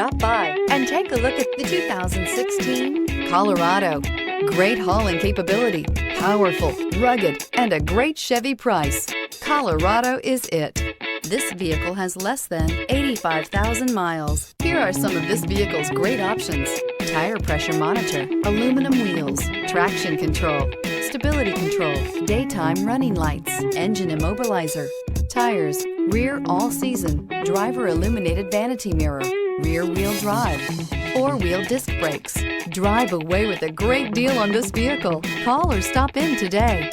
Stop by and take a look at the 2016 Colorado. Great hauling capability, powerful, rugged, and a great Chevy price. Colorado is it. This vehicle has less than 85,000 miles. Here are some of this vehicle's great options: tire pressure monitor, aluminum wheels, traction control, stability control, daytime running lights, engine immobilizer, tires, rear all-season, driver illuminated vanity mirror, rear wheel drive, four-wheel disc brakes. Drive away with a great deal on this vehicle. Call or stop in today.